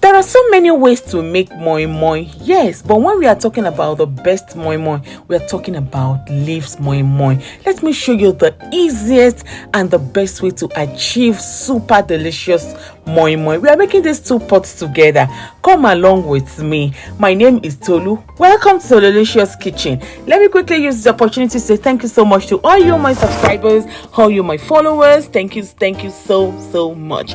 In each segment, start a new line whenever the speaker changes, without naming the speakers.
There are so many ways to make moi moi, yes, but when we are talking about the best moi moi, we are talking about leaves moi moi. Let me show you the easiest and the best way to achieve super delicious moi moi. We are making these two pots together. Come along with me. My name is Tolu. Welcome to Delicious Kitchen. Let me quickly use this opportunity to say thank you so much to all you my subscribers, all you my followers. Thank you so much.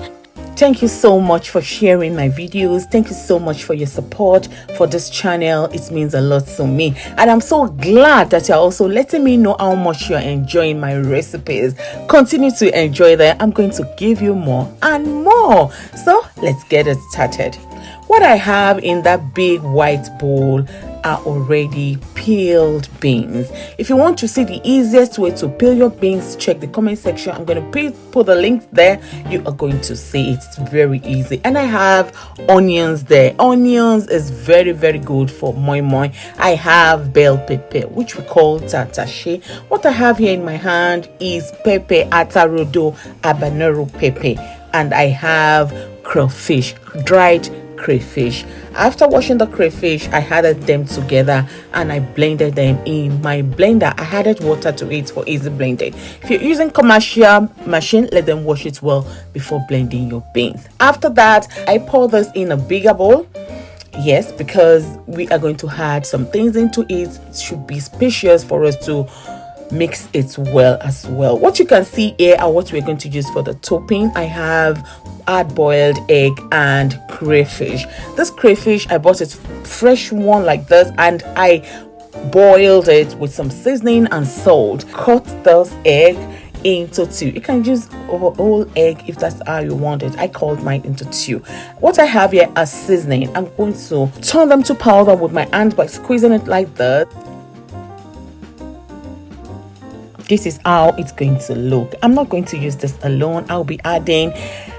Thank you so much for sharing my videos. Thank you so much for your support for this channel. It means a lot to me. And I'm so glad that you're also letting me know how much you're enjoying my recipes. Continue to enjoy them. I'm going to give you more and more. So let's get it started. What I have in that big white bowl are already peeled beans. If you want to see the easiest way to peel your beans, check the comment section. I'm going to put the link there. You are going to see it's very easy. And I have onions there. Onions is very good for moi moi. I have bell pepper, which we call Tatashe. What I have here in my hand is pepper ata Rodo Habanero pepper, and I have crayfish, dried crayfish. After washing the crayfish, I added them together and I blended them in my blender. I added water to it for easy blending. If you're using commercial machine, let them wash it well before blending your beans. After that, I pour this in a bigger bowl. Yes, because we are going to add some things into it. It should be spacious for us to mix it well as well. What you can see here are what we're going to use for the topping. I have hard-boiled egg and crayfish. This crayfish, I bought it fresh one like this, and I boiled it with some seasoning and salt. Cut this egg into two. You can use a whole egg if that's how you want it. I called mine into two. What I have here as seasoning, I'm going to turn them to powder with my hand by squeezing it like that. This is how it's going to look. I'm not going to use this alone. I'll be adding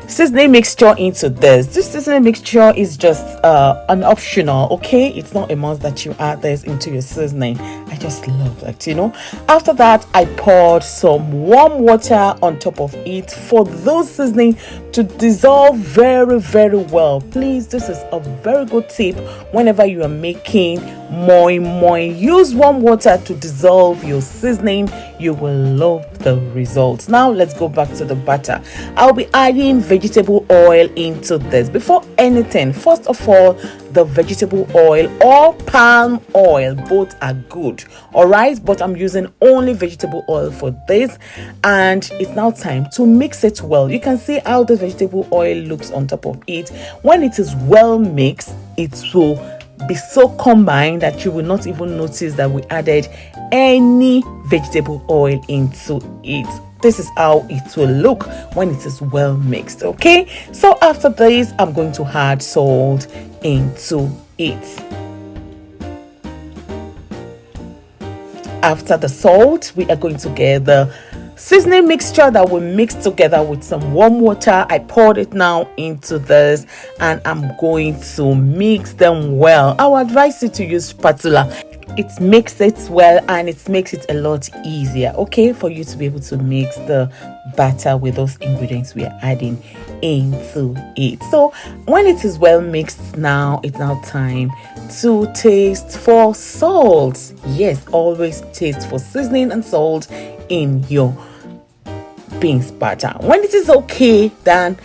seasoning mixture into this. This seasoning mixture is just an optional, okay? It's not a must that you add this into your seasoning. I just love that, you know. After that, I poured some warm water on top of it for those seasoning to dissolve very well. Please, this is a very good tip whenever you are making moi moi. Use warm water to dissolve your seasoning. You will love the results. Now let's go back to the butter. I'll be adding vegetable oil into this. Before anything, first of all, the vegetable oil or palm oil, both are good, all right, but I'm using only vegetable oil for this. And it's now time to mix it well. You can see how the vegetable oil looks on top of it. When it is well mixed, it will be so combined that you will not even notice that we added any vegetable oil into it. This is how it will look when it is well mixed. Okay, so after this, I'm going to add salt into it. After the salt, we are going to get the seasoning mixture that we mix together with some warm water. I poured it now into this and I'm going to mix them well. I would advise you to use spatula. It makes it well and it makes it a lot easier, okay, for you to be able to mix the batter with those ingredients we are adding into it. So when it is well mixed, now it's now time to taste for salt. Yes, always taste for seasoning and salt in your beans batter. When it is okay, then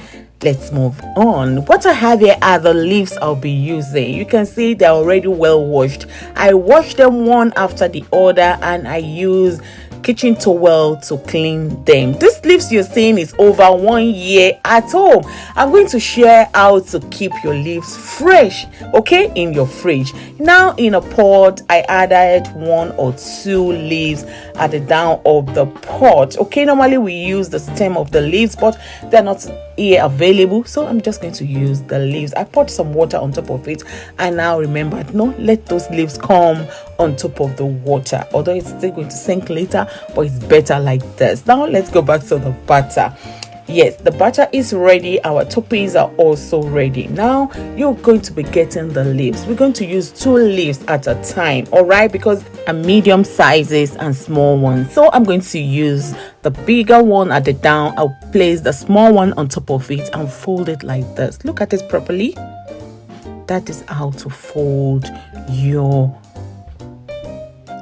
let's move on. What I have here are the leaves I'll be using. You can see they're already well washed. I wash them one after the other and I use kitchen towel to clean them. This leaves you're seeing is over 1 year at home. I'm going to share how to keep your leaves fresh, okay, in your fridge. Now in a pot, I added 1 or 2 leaves at the down of the pot. Okay, normally we use the stem of the leaves, but they're not here available, so I'm just going to use the leaves. I poured some water on top of it and now remember, no, let those leaves come on top of the water, although it's still going to sink later, but it's better like this. Now let's go back to the butter. Yes, the butter is ready. Our toppings are also ready. Now you're going to be getting the leaves. We're going to use 2 leaves at a time, all right, because are medium sizes and small ones. So I'm going to use the bigger one at the down. I'll place the small one on top of it and fold it like this. Look at it properly. that is how to fold your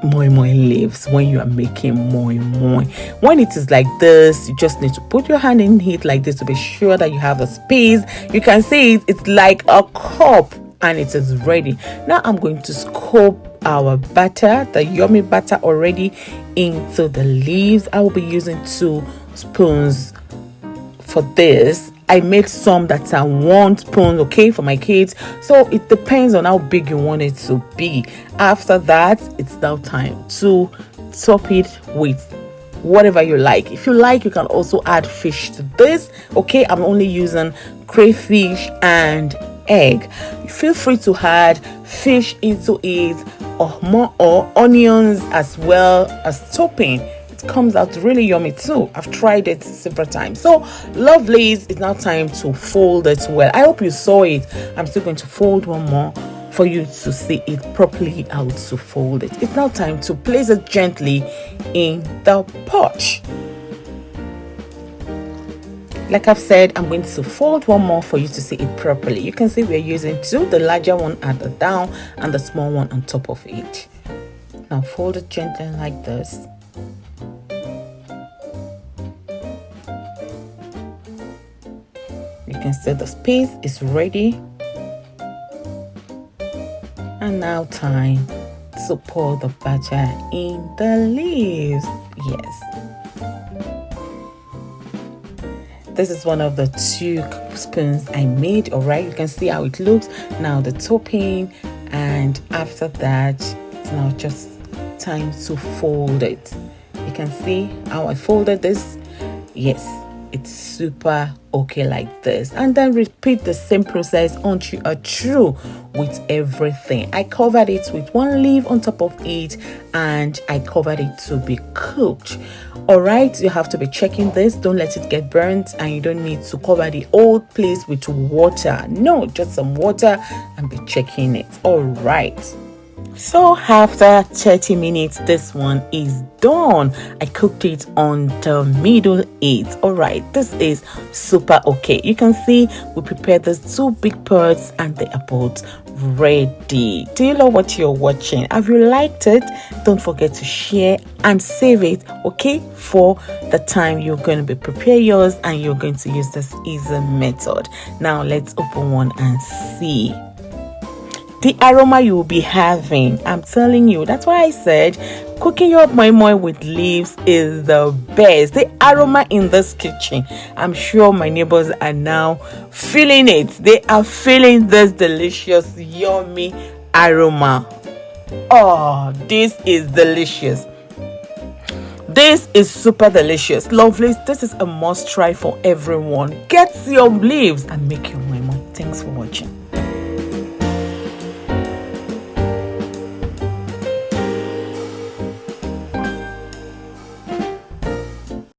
moi moi leaves when you are making moi moi. When it is like this, you just need to put your hand in it like this to be sure that you have a space. You can see it's like a cup and it is ready. Now I'm going to scoop our butter, the yummy butter already, into the leaves. I will be using 2 spoons for this. I made some that are 1 spoon, okay, for my kids. So it depends on how big you want it to be. After that, it's now time to top it with whatever you like. If you like, you can also add fish to this. Okay, I'm only using crayfish and egg. Feel free to add fish into it, or more, or onions as well as topping. Comes out really yummy too. I've tried it several times. So lovelies, it's now time to fold it well. I hope you saw it. I'm still going to fold one more for you to see it properly how to fold it. It's now time to place it gently in the pot. Like I've said, I'm going to fold one more for you to see it properly. You can see we're using 2, the larger one at the down and the small one on top of it. Now fold it gently like this. You can see the space is ready. And now time to pour the butter in the leaves. Yes. This is one of the 2 spoons I made. Alright, you can see how it looks. Now the topping, and after that, it's now just time to fold it. You can see how I folded this. Yes, it's super okay like this, and then repeat the same process until you are through with everything. I covered it with 1 leaf on top of it, and I covered it to be cooked. All right, you have to be checking this. Don't let it get burnt, and you don't need to cover the whole place with water. No, just some water, and be checking it. All right. So after 30 minutes, this one is done. I cooked it on the middle heat. All right, this is super okay. You can see we prepared these 2 big pots, and they are both ready. Do you know what you're watching? Have you liked it? Don't forget to share and save it, okay, for the time you're going to be prepare yours and you're going to use this easy method. Now let's open one and see the aroma you will be having. I'm telling you, that's why I said cooking your moi moi with leaves is the best. The aroma in this kitchen, I'm sure my neighbors are now feeling it. They are feeling this delicious, yummy aroma. Oh, this is delicious. This is super delicious. Lovely. This is a must try for everyone. Get your leaves and make your moi moi. Thanks for watching.